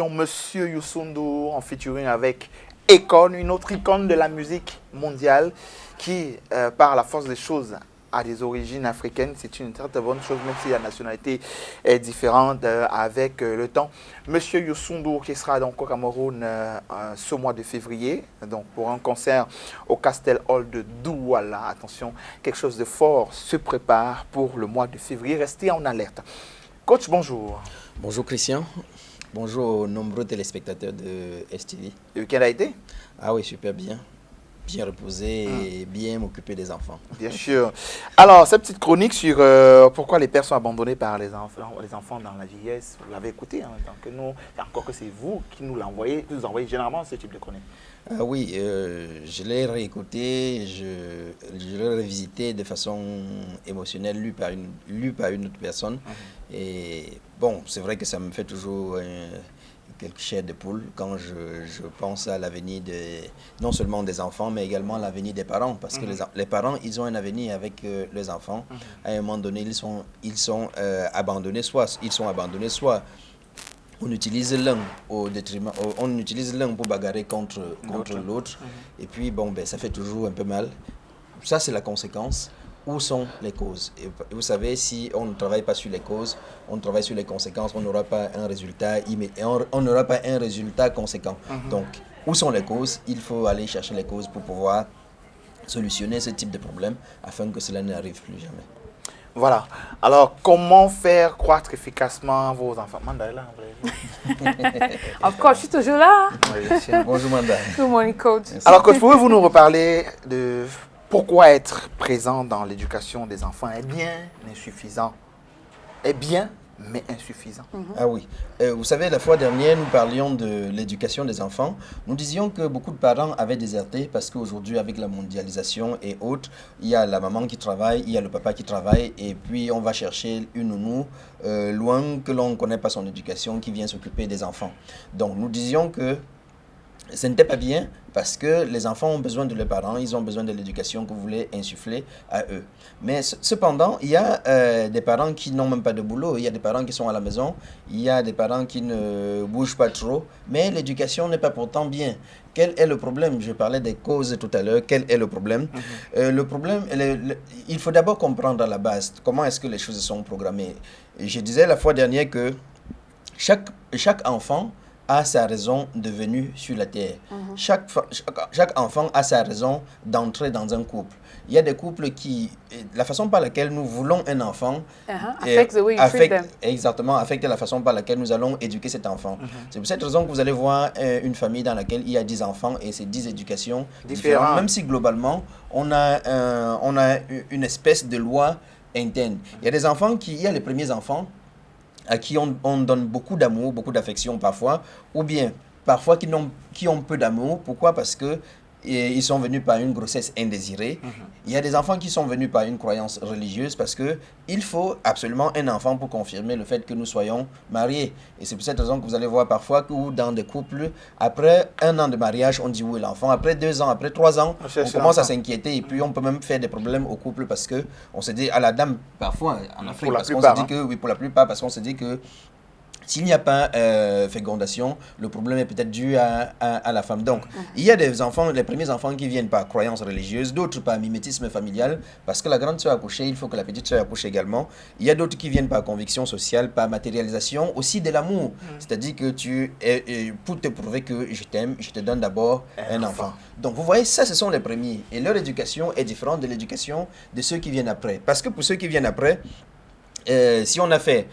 Monsieur Youssou N'Dour en featuring avec Akon, une autre icône de la musique mondiale qui, par la force des choses, a des origines africaines. C'est une très bonne chose, même si la nationalité est différente avec le temps. Monsieur Youssou N'Dour qui sera donc au Cameroun ce mois de février, donc pour un concert au Castel Hall de Douala. Attention, quelque chose de fort se prépare pour le mois de février. Restez en alerte. Coach, bonjour. Bonjour Christian. Bonjour aux nombreux téléspectateurs de STV. Le week-end a été? Ah oui, super bien. Bien reposé et bien m'occuper des enfants. Bien sûr. Alors, cette petite chronique sur pourquoi les pères sont abandonnés par les enfants dans la vieillesse, vous l'avez écouté, hein, donc nous, encore que c'est vous qui nous l'envoyez, vous envoyez généralement ce type de chronique. Ah oui, je l'ai réécouté, je l'ai revisité de façon émotionnelle, lu par une autre personne. Et bon, c'est vrai que ça me fait toujours quelque chair de poule quand je pense à l'avenir non seulement des enfants, mais également à l'avenir des parents. Parce que les parents, ils ont un avenir avec leurs enfants. À un moment donné, ils sont abandonnés, soit on utilise l'un au détriment, on utilise l'un pour bagarrer contre l'autre. Et puis, bon, ben, ça fait toujours un peu mal. Ça, c'est la conséquence. Où sont les causes? Et vous savez, si on ne travaille pas sur les causes, on travaille sur les conséquences, on n'aura pas un résultat on n'aura pas un résultat conséquent. Donc, où sont les causes? Il faut aller chercher les causes pour pouvoir solutionner ce type de problème afin que cela n'arrive plus jamais. Voilà. Alors, comment faire croître efficacement vos enfants? Manda est là. Of course, je suis toujours là. Bonjour Manda. Good morning, coach. Alors, coach, pouvez-vous nous reparler de pourquoi être présent dans l'éducation des enfants est bien insuffisant? Est bien, mais insuffisant. Ah oui. Vous savez, la fois dernière, nous parlions de l'éducation des enfants. Nous disions que beaucoup de parents avaient déserté parce qu'aujourd'hui, avec la mondialisation et autres, il y a la maman qui travaille, il y a le papa qui travaille, et puis on va chercher une nounou loin que l'on ne connaît pas son éducation qui vient s'occuper des enfants. Donc, nous disions que ce n'était pas bien parce que les enfants ont besoin de leurs parents, ils ont besoin de l'éducation que vous voulez insuffler à eux. Mais cependant, il y a des parents qui n'ont même pas de boulot, il y a des parents qui sont à la maison, il y a des parents qui ne bougent pas trop, mais l'éducation n'est pas pourtant bien. Quel est le problème? Je parlais des causes tout à l'heure. Quel est le problème? Le problème, il faut d'abord comprendre à la base comment est-ce que les choses sont programmées. Je disais la fois dernière que chaque enfant a sa raison de venue sur la terre. Chaque enfant a sa raison d'entrer dans un couple. Il y a des couples qui, la façon par laquelle nous voulons un enfant, affects the way you treat them. Exactement, affecte la façon par laquelle nous allons éduquer cet enfant. C'est pour cette raison que vous allez voir une famille dans laquelle il y a 10 enfants et c'est 10 éducations différentes, même si globalement, on a une espèce de loi interne. Il y a des enfants il y a les premiers enfants, à qui on donne beaucoup d'amour, beaucoup d'affection parfois, ou bien parfois qui ont peu d'amour. Pourquoi? Parce que ils sont venus par une grossesse indésirée. Il y a des enfants qui sont venus par une croyance religieuse parce que il faut absolument un enfant pour confirmer le fait que nous soyons mariés. Et c'est pour cette raison que vous allez voir parfois que dans des couples, après 1 an de mariage, on dit où est l'enfant. Après 2 ans, après 3 ans, on commence à s'inquiéter et puis on peut même faire des problèmes au couple parce que on se dit à la dame, parfois en Afrique, parce qu'on se dit que, oui, pour la plupart, parce qu'on se dit que s'il n'y a pas fécondation, le problème est peut-être dû à la femme. Donc, il y a des enfants, les premiers enfants qui viennent par croyance religieuse, d'autres par mimétisme familial, parce que la grande soeur a accouché, il faut que la petite soeur accouche également. Il y a d'autres qui viennent par conviction sociale, par matérialisation, aussi de l'amour. C'est-à-dire que pour te prouver que je t'aime, je te donne d'abord un enfant. Donc, vous voyez, ça, ce sont les premiers. Et leur éducation est différente de l'éducation de ceux qui viennent après. Parce que pour ceux qui viennent après, si on a fait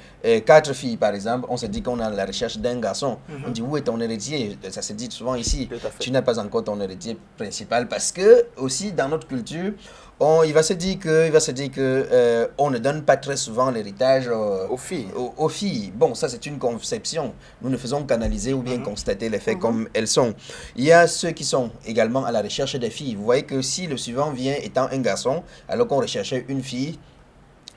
4 filles, par exemple, on se dit qu'on a la recherche d'un garçon. On dit, où est ton héritier? Ça se dit souvent ici. Tu n'as pas encore ton héritier principal. Parce que, aussi, dans notre culture, il va se dire que on ne donne pas très souvent l'héritage aux filles. Bon, ça, c'est une conception. Nous ne faisons qu'analyser ou bien constater les faits comme elles sont. Il y a ceux qui sont également à la recherche des filles. Vous voyez que si le suivant vient étant un garçon, alors qu'on recherchait une fille,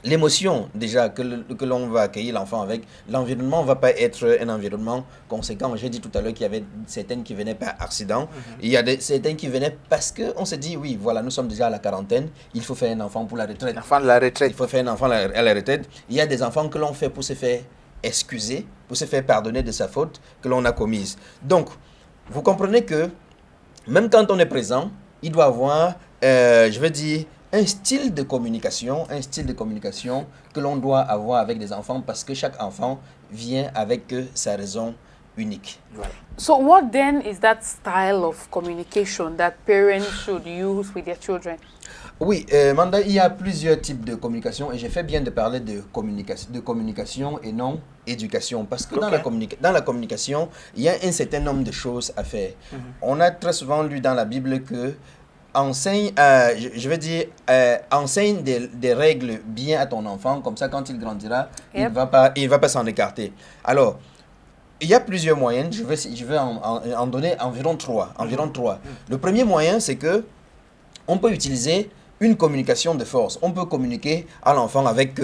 l'émotion déjà que l'on va accueillir l'enfant avec, l'environnement ne va pas être un environnement conséquent. J'ai dit tout à l'heure qu'il y avait certaines qui venaient par accident. Il y a certaines qui venaient parce qu'on se dit, oui, voilà, nous sommes déjà à la quarantaine, il faut faire un enfant pour la retraite. Enfant de la retraite. Il faut faire un enfant à la retraite. Il y a des enfants que l'on fait pour se faire excuser, pour se faire pardonner de sa faute que l'on a commise. Donc, vous comprenez que même quand on est présent, il doit avoir, je veux dire, un style de communication que l'on doit avoir avec des enfants parce que chaque enfant vient avec sa raison unique. Voilà. So what then is that style of communication that parents should use with their children? Oui, Manda, il y a plusieurs types de communication et j'ai fait bien de parler de communication et non éducation parce que dans la communication, il y a un certain nombre de choses à faire. On a très souvent lu dans la Bible que enseigne, enseigne des règles bien à ton enfant, comme ça quand il grandira, il ne va pas s'en écarter. Alors, il y a plusieurs moyens, je vais en donner environ trois. Le premier moyen, c'est que on peut utiliser une communication de force. On peut communiquer à l'enfant avec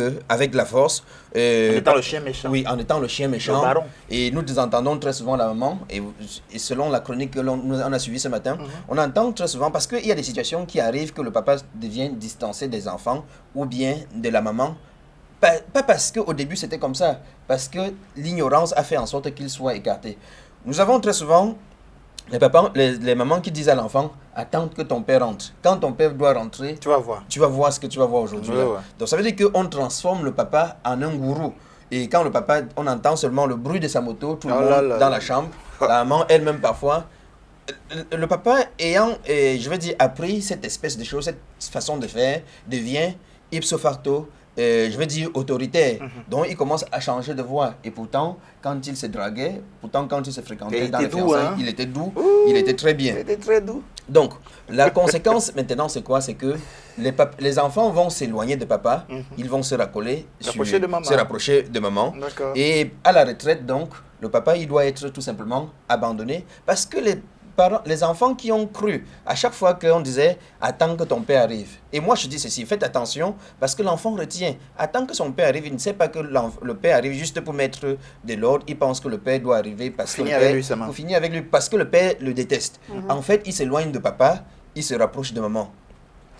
la force. En étant le chien méchant. Oui, en étant le chien méchant. Et nous entendons très souvent la maman, et selon la chronique que l'on a suivie ce matin, on entend très souvent, parce qu'il y a des situations qui arrivent que le papa devient distancé des enfants ou bien de la maman. Pas parce qu'au début c'était comme ça, parce que l'ignorance a fait en sorte qu'il soit écarté. Nous avons très souvent les mamans qui disent à l'enfant, attends que ton père rentre. Quand ton père doit rentrer, tu vas voir ce que tu vas voir aujourd'hui. Ouais. Donc ça veut dire qu'on transforme le papa en un gourou. Et quand le papa, on entend seulement le bruit de sa moto, tout le monde dans la chambre, la maman elle-même parfois. Le papa ayant, je veux dire, appris cette espèce de chose, cette façon de faire, devient ipso facto, je veux dire, autoritaire. Donc, il commence à changer de voix. Et pourtant, quand il se draguait, quand il se fréquentait dans les fiançailles, il était doux, il était très bien. Il était très doux. Donc, la conséquence maintenant, c'est quoi? C'est que les enfants vont s'éloigner de papa, ils vont se rapprocher de maman. Et à la retraite, donc, le papa, il doit être tout simplement abandonné parce que les enfants qui ont cru à chaque fois qu'on disait « attends que ton père arrive ». Et moi, je dis ceci, faites attention parce que l'enfant retient. Attends que son père arrive, il ne sait pas que le père arrive juste pour mettre de l'ordre. Il pense que le père doit arriver pour finir avec lui parce que le père le déteste. En fait, il s'éloigne de papa, il se rapproche de maman.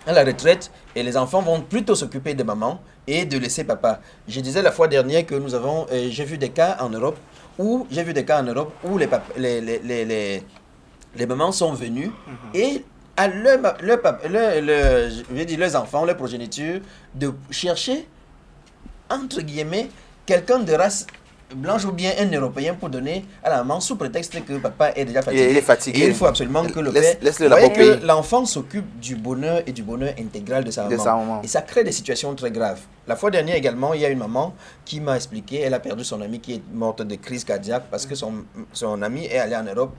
À la retraite, et les enfants vont plutôt s'occuper de maman et de laisser papa. Je disais la fois dernière que nous avons, j'ai vu des cas en Europe où les mamans sont venues et à leurs enfants, leur progéniture, de chercher, entre guillemets, quelqu'un de race blanche ou bien un Européen pour donner à la maman sous prétexte que papa est déjà fatigué. Il est fatigué. Et il faut absolument que le père... que l'enfant s'occupe du bonheur et du bonheur intégral de sa maman. Et ça crée des situations très graves. La fois dernière également, il y a une maman qui m'a expliqué, elle a perdu son amie qui est morte de crise cardiaque parce que son amie est allée en Europe.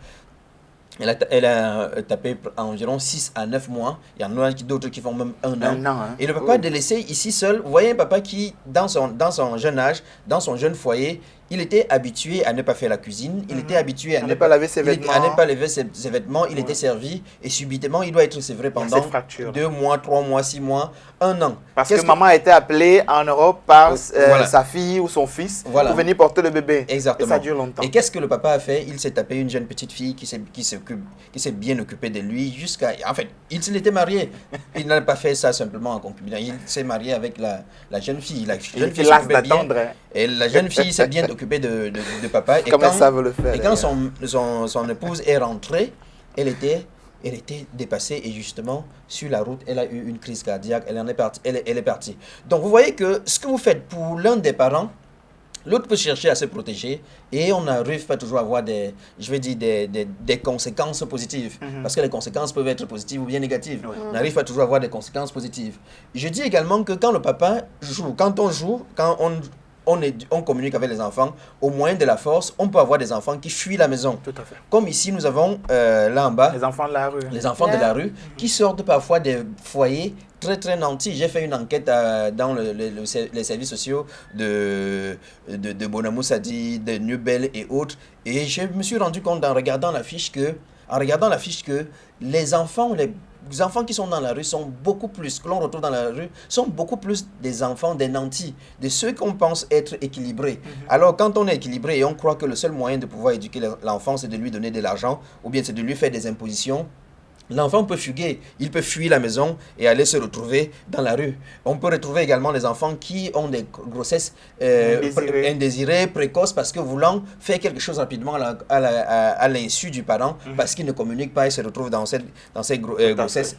Elle a tapé environ 6 à 9 mois. Il y en a d'autres qui font même un an. Et le papa de laisser ici seul, vous voyez un papa qui, dans son jeune âge, dans son jeune foyer, il était habitué à ne pas faire la cuisine, il était habitué à ne pas laver ses vêtements, il était servi et subitement il doit être sévré pendant 2 mois, 3 mois, 6 mois, 1 an. Parce que maman a été appelée en Europe par sa fille ou son fils pour venir porter le bébé. Exactement. Et ça dure longtemps. Et qu'est-ce que le papa a fait? Il s'est tapé une jeune petite fille qui s'est bien occupée de lui jusqu'à... En fait, il s'était marié. Il n'a pas fait ça simplement en concubinage. Il s'est marié avec la jeune fille. La jeune fille s'occupait bien. Et la jeune fille s'est bien occupée de papa. Et comment ça veut le faire? Et quand son épouse est rentrée, elle était dépassée et justement, sur la route, elle a eu une crise cardiaque. Elle est partie. Donc, vous voyez que ce que vous faites pour l'un des parents, l'autre peut chercher à se protéger et on n'arrive pas toujours à avoir des conséquences positives. Parce que les conséquences peuvent être positives ou bien négatives. On n'arrive pas toujours à avoir des conséquences positives. Je dis également que quand le papa joue, quand on communique avec les enfants, au moyen de la force, on peut avoir des enfants qui fuient la maison. Tout à fait. Comme ici, nous avons là en bas, les enfants de la rue. Les enfants de la rue qui sortent parfois des foyers très très nantis. J'ai fait une enquête dans les services sociaux de Bonamoussadi, de Nubel et autres. Et je me suis rendu compte en regardant la fiche que les enfants qui sont dans la rue sont beaucoup plus, que l'on retrouve dans la rue, sont beaucoup plus des enfants des nantis, de ceux qu'on pense être équilibrés. Alors quand on est équilibré et on croit que le seul moyen de pouvoir éduquer l'enfant, c'est de lui donner de l'argent, ou bien c'est de lui faire des impositions, L'enfant peut fuguer, il peut fuir la maison et aller se retrouver dans la rue. On peut retrouver également les enfants qui ont des grossesses indésirées, précoces, parce que voulant faire quelque chose rapidement à l'insu du parent, parce qu'il ne communique pas et se retrouve dans ces grossesses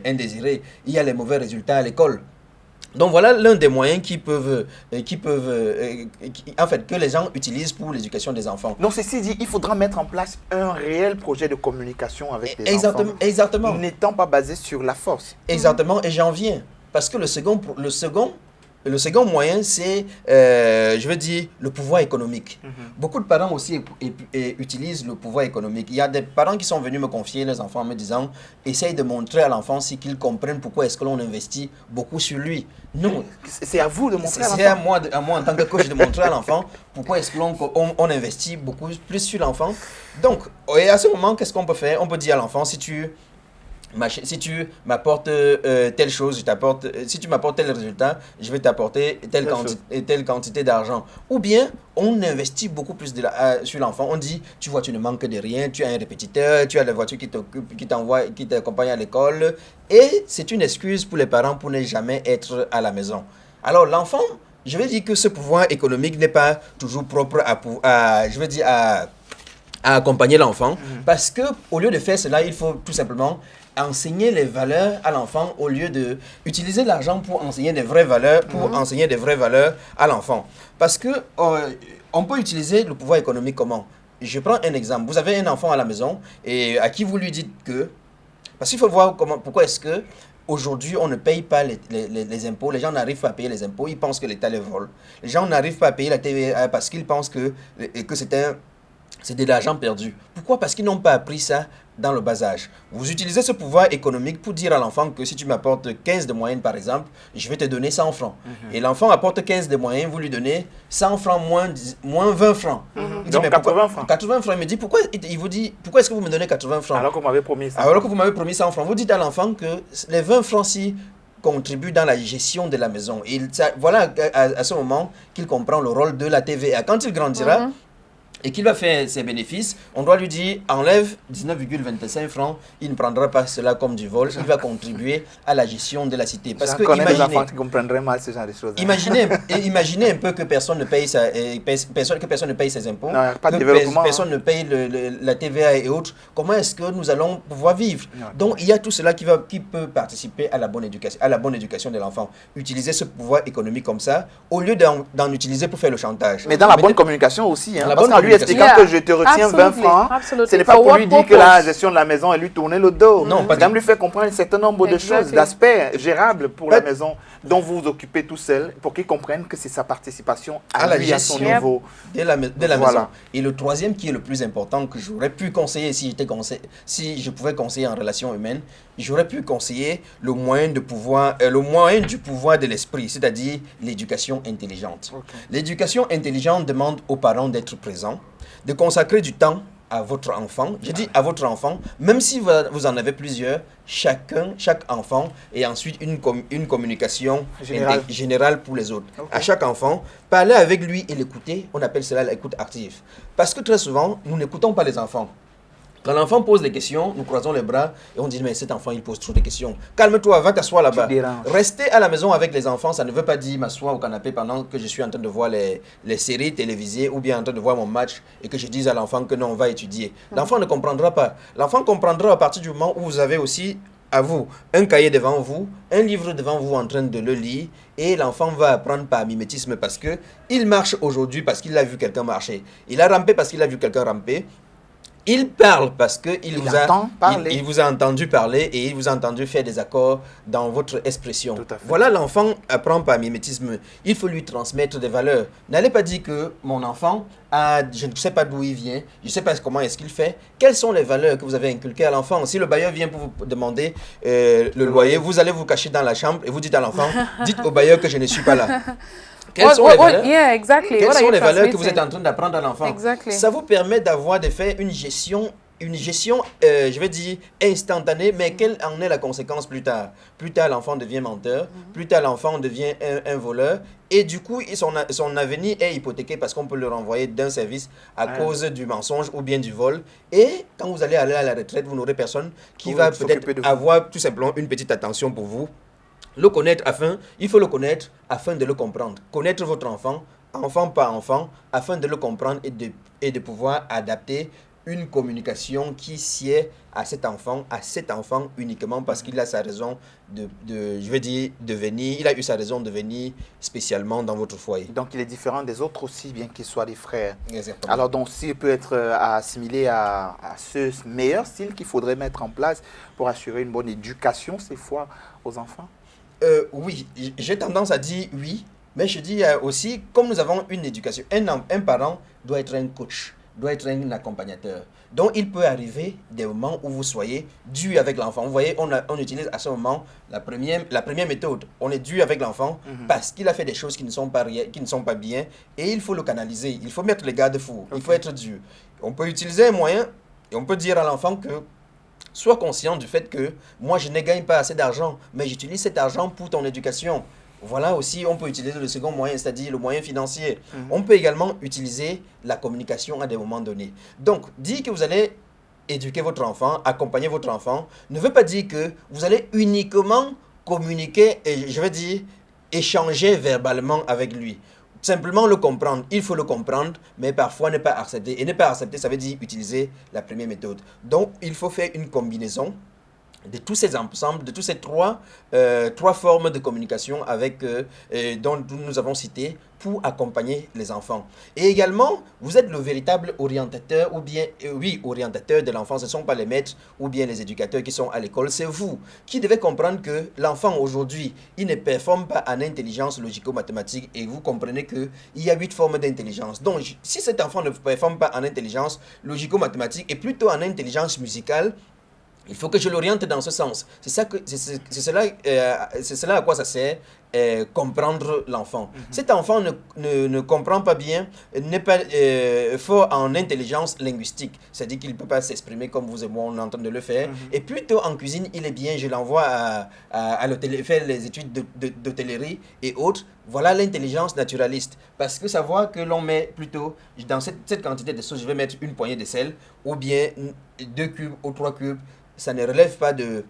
indésirées. Il y a les mauvais résultats à l'école. Donc voilà l'un des moyens que les gens utilisent pour l'éducation des enfants. Donc ceci dit, il faudra mettre en place un réel projet de communication avec les enfants. Exactement. N'étant pas basé sur la force. Exactement, et j'en viens. Parce que le second moyen, c'est, je veux dire, le pouvoir économique. Beaucoup de parents aussi utilisent le pouvoir économique. Il y a des parents qui sont venus me confier leurs enfants en me disant, essaye de montrer à l'enfant si qu'ils comprennent pourquoi est-ce que l'on investit beaucoup sur lui. Non. C'est à vous de montrer à l'enfant. C'est à moi en tant que coach de montrer à l'enfant pourquoi est-ce que on investit beaucoup plus sur l'enfant. Donc, et à ce moment, qu'est-ce qu'on peut faire? On peut dire à l'enfant, si tu m'apportes telle chose, si tu m'apportes tel résultat, je vais t'apporter telle quantité d'argent. Ou bien, on investit beaucoup plus sur l'enfant. On dit, tu vois, tu ne manques de rien, tu as un répétiteur, tu as la voiture qui t'accompagne à l'école. Et c'est une excuse pour les parents pour ne jamais être à la maison. Alors, l'enfant, je vais dire que ce pouvoir économique n'est pas toujours propre à accompagner l'enfant. Parce que au lieu de faire cela, il faut tout simplement enseigner les valeurs à l'enfant au lieu de utiliser l'argent pour enseigner des vraies valeurs, à l'enfant. Parce que on peut utiliser le pouvoir économique comment? Je prends un exemple. Vous avez un enfant à la maison et à qui vous lui dites que... Parce qu'il faut voir pourquoi est-ce que aujourd'hui on ne paye pas les impôts. Les gens n'arrivent pas à payer les impôts. Ils pensent que l'État les vole. Les gens n'arrivent pas à payer la TVA parce qu'ils pensent que c'est de l'argent perdu. Pourquoi? Parce qu'ils n'ont pas appris ça dans le bas âge. Vous utilisez ce pouvoir économique pour dire à l'enfant que si tu m'apportes 15 de moyenne par exemple, je vais te donner 100 francs. Et l'enfant apporte 15 de moyenne, vous lui donnez 100 francs moins 20 francs. Il dit, donc mais 80 francs. 80 francs. Il me dit, pourquoi est-ce que vous me donnez 80 francs? Alors que vous m'avez promis 100 Alors que vous m'avez promis 100 francs. Vous dites à l'enfant que les 20 francs-ci contribuent dans la gestion de la maison. Et voilà à ce moment qu'il comprend le rôle de la TVA. Quand il grandira, et qu'il va faire ses bénéfices, on doit lui dire, enlève 19,25 francs, il ne prendra pas cela comme du vol, il va contribuer à la gestion de la cité. Parce que imaginez, des enfants qui comprendraient mal ce genre de choses. Imaginez un peu que personne ne paye ses impôts, non, que personne ne paye la TVA et autres. Comment est-ce que nous allons pouvoir vivre? Donc il y a tout cela qui peut participer à la bonne éducation de l'enfant. Utiliser ce pouvoir économique comme ça, au lieu d'en utiliser pour faire le chantage. Mais dans la bonne communication aussi, hein, parce qu'en lui expliquant que je te retiens 20 francs, ce n'est pas pour lui dire que la gestion de la maison est lui tourner le dos. Non, c'est même lui faire comprendre un certain nombre de choses, d'aspects gérables pour la maison dont vous vous occupez tout seul, pour qu'il comprenne que c'est sa participation à la gestion à son niveau de la maison. Et le troisième qui est le plus important, que j'aurais pu conseiller si je pouvais conseiller en relation humaine, j'aurais pu conseiller le moyen du pouvoir de l'esprit, c'est-à-dire l'éducation intelligente. L'éducation intelligente demande aux parents d'être présents, de consacrer du temps à votre enfant. Je dis à votre enfant, même si vous en avez plusieurs, chaque enfant, et ensuite une communication générale pour les autres. À chaque enfant, parler avec lui et l'écouter, on appelle cela l'écoute active. Parce que très souvent, nous n'écoutons pas les enfants. Quand l'enfant pose des questions, nous croisons les bras et on dit, mais cet enfant, il pose trop de questions. Calme-toi, va t'asseoir là-bas. Rester à la maison avec les enfants, ça ne veut pas dire m'asseoir au canapé pendant que je suis en train de voir les séries télévisées ou bien en train de voir mon match et que je dise à l'enfant que non, on va étudier. L'enfant ne comprendra pas. L'enfant comprendra à partir du moment où vous avez aussi à vous un cahier devant vous, un livre devant vous en train de le lire, et l'enfant va apprendre par mimétisme parce que il marche aujourd'hui parce qu'il a vu quelqu'un marcher. Il a rampé parce qu'il a vu quelqu'un ramper. Il parle parce qu'il vous a entendu parler et il vous a entendu faire des accords dans votre expression. Voilà, l'enfant apprend par mimétisme. Il faut lui transmettre des valeurs. N'allez pas dire que mon enfant, je ne sais pas d'où il vient, je ne sais pas comment est-ce qu'il fait. Quelles sont les valeurs que vous avez inculquées à l'enfant? Si le bailleur vient pour vous demander le loyer, vous allez vous cacher dans la chambre et vous dites à l'enfant, dites au bailleur que je ne suis pas là. Quelles sont les valeurs que vous êtes en train d'apprendre à l'enfant? Ça vous permet de faire une gestion une gestion, je vais dire, instantanée, mais quelle en est la conséquence plus tard? Plus tard, l'enfant devient menteur, plus tard, l'enfant devient un voleur, et du coup, son avenir est hypothéqué parce qu'on peut le renvoyer d'un service à cause du mensonge ou bien du vol. Et quand vous allez aller à la retraite, vous n'aurez personne qui va peut-être avoir tout simplement une petite attention pour vous. Il faut le connaître afin de le comprendre. Connaître votre enfant, enfant par enfant, afin de le comprendre et de pouvoir adapter une communication qui sied à cet enfant uniquement parce qu'il a sa raison je veux dire, de venir, il a eu sa raison de venir spécialement dans votre foyer. Donc, il est différent des autres aussi, bien qu'ils soient des frères. Exactement. Alors, donc, s'il peut être assimilé à ce meilleur style qu'il faudrait mettre en place pour assurer une bonne éducation, ces fois, aux enfants? Oui, j'ai tendance à dire oui, mais je dis aussi, comme nous avons une éducation, un parent doit être un coach, doit être un accompagnateur. Donc, il peut arriver des moments où vous soyez dur avec l'enfant. Vous voyez, on utilise à ce moment la première méthode. On est dur avec l'enfant parce qu'il a fait des choses qui ne sont pas bien et il faut le canaliser. Il faut mettre les garde-fous. Il faut être dur. On peut utiliser un moyen et on peut dire à l'enfant que sois conscient du fait que moi, je ne gagne pas assez d'argent, mais j'utilise cet argent pour ton éducation. Voilà aussi, on peut utiliser le second moyen, c'est-à-dire le moyen financier. On peut également utiliser la communication à des moments donnés. Donc, dire que vous allez éduquer votre enfant, accompagner votre enfant, ne veut pas dire que vous allez uniquement communiquer, et je veux dire, échanger verbalement avec lui. Simplement le comprendre, il faut le comprendre, mais parfois ne pas accepter. Et ne pas accepter, ça veut dire utiliser la première méthode. Donc, il faut faire une combinaison de tous ces ensembles, de tous ces trois formes de communication dont nous avons cité pour accompagner les enfants. Et également, vous êtes le véritable orientateur orientateur de l'enfant. Ce ne sont pas les maîtres ou bien les éducateurs qui sont à l'école, c'est vous qui devez comprendre que l'enfant aujourd'hui, il ne performe pas en intelligence logico-mathématique et vous comprenez qu'il y a 8 formes d'intelligence. Donc, si cet enfant ne performe pas en intelligence logico-mathématique et plutôt en intelligence musicale, il faut que je l'oriente dans ce sens. C'est cela à quoi ça sert, comprendre l'enfant. Cet enfant ne comprend pas bien, n'est pas fort en intelligence linguistique. C'est-à-dire qu'il ne peut pas s'exprimer comme vous et moi, on est en train de le faire. Et plutôt en cuisine, il est bien, je l'envoie à l'hôtel, faire les études d'hôtellerie et autres. Voilà l'intelligence naturaliste. Parce que savoir que l'on met plutôt, dans cette quantité de sauce, je vais mettre une poignée de sel, ou bien 2 cubes ou 3 cubes, ça ne relève pas du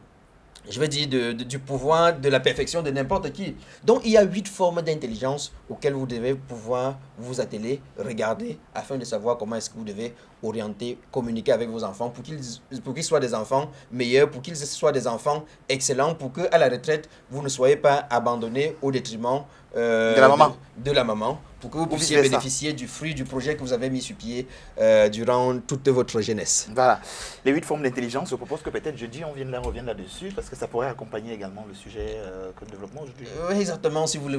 pouvoir, de la perfection de n'importe qui. Donc, il y a 8 formes d'intelligence auxquelles vous devez pouvoir vous atteler, regarder, afin de savoir comment est-ce que vous devez orienter, communiquer avec vos enfants pour qu'ils soient des enfants meilleurs, pour qu'ils soient des enfants excellents, pour qu'à la retraite, vous ne soyez pas abandonnés au détriment de la maman, pour que vous puissiez bénéficier du fruit du projet que vous avez mis sur pied durant toute votre jeunesse. Voilà. Les 8 formes d'intelligence, je propose que peut-être jeudi, on revienne là-dessus, parce que ça pourrait accompagner également le sujet que nous développons aujourd'hui. Oui, exactement. Si vous le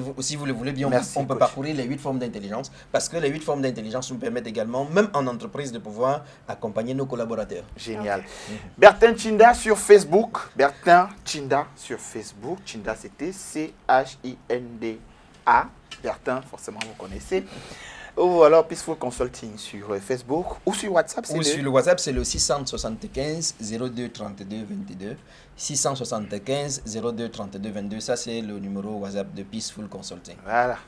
voulez bien, on peut parcourir les 8 formes d'intelligence, parce que les 8 formes d'intelligence nous permettent également, même en entreprise, de pouvoir accompagner nos collaborateurs. Génial. Bertin Tchinda sur Facebook. Bertin Tchinda sur Facebook. Tchinda, c'était C-H-I-N-D-A. Bertin, forcément, vous connaissez. Ou alors Peaceful Consulting sur Facebook ou sur WhatsApp. Sur le WhatsApp, c'est le 675 02 32 22. 675 02 32 22. Ça, c'est le numéro WhatsApp de Peaceful Consulting. Voilà.